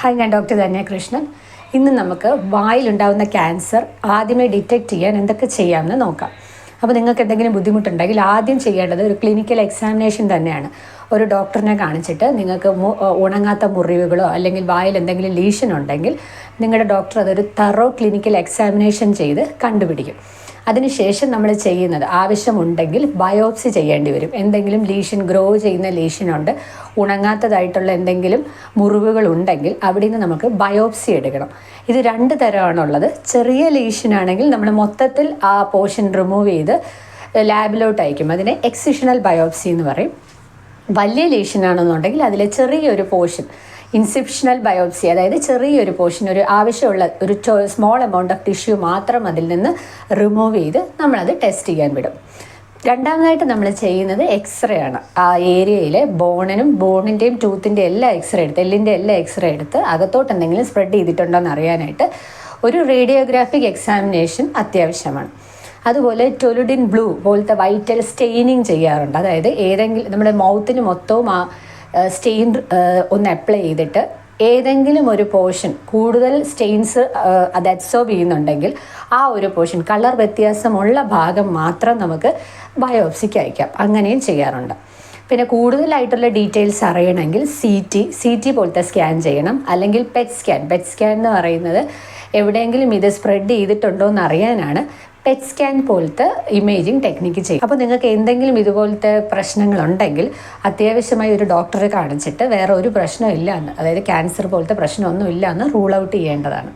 Hi, ഞാൻ doctor Dhanya Krishnan. ഇന്ന് നമുക്ക് വായിലുണ്ടാകുന്ന ക്യാൻസർ ആദ്യമേ ഡിറ്റക്റ്റ് ചെയ്യാൻ എന്തൊക്കെ ചെയ്യാമെന്ന് നോക്കാം. അപ്പോൾ നിങ്ങൾക്ക് എന്തെങ്കിലും ബുദ്ധിമുട്ടുണ്ടെങ്കിൽ ആദ്യം ചെയ്യേണ്ടത് ഒരു ക്ലിനിക്കൽ എക്സാമിനേഷൻ തന്നെയാണ്. ഒരു ഡോക്ടറിനെ കാണിച്ചിട്ട് നിങ്ങൾക്ക് ഉണങ്ങാത്ത മുറിവുകളോ അല്ലെങ്കിൽ വായിൽ എന്തെങ്കിലും ലീഷൻ ഉണ്ടെങ്കിൽ നിങ്ങളുടെ ഡോക്ടർ അതൊരു തറോ ക്ലിനിക്കൽ എക്സാമിനേഷൻ ചെയ്ത് കണ്ടുപിടിക്കും. അതിനുശേഷം നമ്മൾ ചെയ്യുന്നത് ആവശ്യമുണ്ടെങ്കിൽ ബയോപ്സി ചെയ്യേണ്ടി വരും. എന്തെങ്കിലും ലീഷൻ ഗ്രോ ചെയ്യുന്ന ലീഷനുണ്ട്, ഉണങ്ങാത്തതായിട്ടുള്ള എന്തെങ്കിലും മുറിവുകൾ ഉണ്ടെങ്കിൽ അവിടെ നിന്ന് നമുക്ക് ബയോപ്സി എടുക്കണം. ഇത് 2 തരമാണുള്ളത്. ചെറിയ ലീഷനാണെങ്കിൽ നമ്മൾ മൊത്തത്തിൽ ആ പോർഷൻ റിമൂവ് ചെയ്ത് ലാബിലോട്ട് അയക്കും. അതിനെ എക്സിഷണൽ ബയോപ്സി എന്ന് പറയും. വലിയ ലീഷനാണെന്നുണ്ടെങ്കിൽ അതിലെ ചെറിയൊരു പോർഷൻ ഇൻസിപ്ഷണൽ ബയോപ്സി, അതായത് ചെറിയൊരു പോർഷൻ, ഒരു ആവശ്യമുള്ള ഒരു സ്മോൾ എമൗണ്ട് ഓഫ് ടിഷ്യൂ മാത്രം അതിൽ നിന്ന് റിമൂവ് ചെയ്ത് നമ്മളത് ടെസ്റ്റ് ചെയ്യാൻ വിടും. രണ്ടാമതായിട്ട് നമ്മൾ ചെയ്യുന്നത് എക്സ്റേ ആണ്. ആ ഏരിയയിലെ ബോണിൻ്റെയും ടൂത്തിൻ്റെ എല്ലാ എക്സ്റേ എടുത്ത്, എല്ലിൻ്റെ എല്ലാ എക്സ്റേ എടുത്ത് അകത്തോട്ട് എന്തെങ്കിലും സ്പ്രെഡ് ചെയ്തിട്ടുണ്ടോ എന്ന് അറിയാനായിട്ട് ഒരു റേഡിയോഗ്രാഫിക് എക്സാമിനേഷൻ അത്യാവശ്യമാണ്. അതുപോലെ ടൊലുഡിൻ ബ്ലൂ പോലത്തെ വൈറ്റൽ സ്റ്റെയിനിങ് ചെയ്യാറുണ്ട്. അതായത് ഏതെങ്കിലും നമ്മുടെ മൗത്തിന് മൊത്തവും ആ സ്റ്റെയിൻ ഒന്ന് അപ്ലൈ ചെയ്തിട്ട് ഏതെങ്കിലും ഒരു പോർഷൻ കൂടുതൽ സ്റ്റെയിൻസ് അത് അബ്സോർബ് ചെയ്യുന്നുണ്ടെങ്കിൽ ആ ഒരു പോർഷൻ കളർ വ്യത്യാസമുള്ള ഭാഗം മാത്രം നമുക്ക് ബയോപ്സിക്ക് അയക്കാം. അങ്ങനെയും ചെയ്യാറുണ്ട്. പിന്നെ കൂടുതലായിട്ടുള്ള ഡീറ്റെയിൽസ് അറിയണമെങ്കിൽ സി ടി പോലത്തെ സ്കാൻ ചെയ്യണം. അല്ലെങ്കിൽ പെറ്റ് സ്കാൻ എന്ന് പറയുന്നത് എവിടെയെങ്കിലും ഇത് സ്പ്രെഡ് ചെയ്തിട്ടുണ്ടോ എന്ന് അറിയാനാണ് പെറ്റ് സ്കാൻ പോലത്തെ ഇമേജിങ് ടെക്നിക്ക് ചെയ്യും. അപ്പോൾ നിങ്ങൾക്ക് എന്തെങ്കിലും ഇതുപോലത്തെ പ്രശ്നങ്ങളുണ്ടെങ്കിൽ അത്യാവശ്യമായി ഒരു ഡോക്ടറെ കാണിച്ചിട്ട് വേറെ ഒരു പ്രശ്നമില്ല എന്ന്, അതായത് ക്യാൻസർ പോലത്തെ പ്രശ്നമൊന്നും ഇല്ല എന്ന് റൂൾ ഔട്ട് ചെയ്യേണ്ടതാണ്.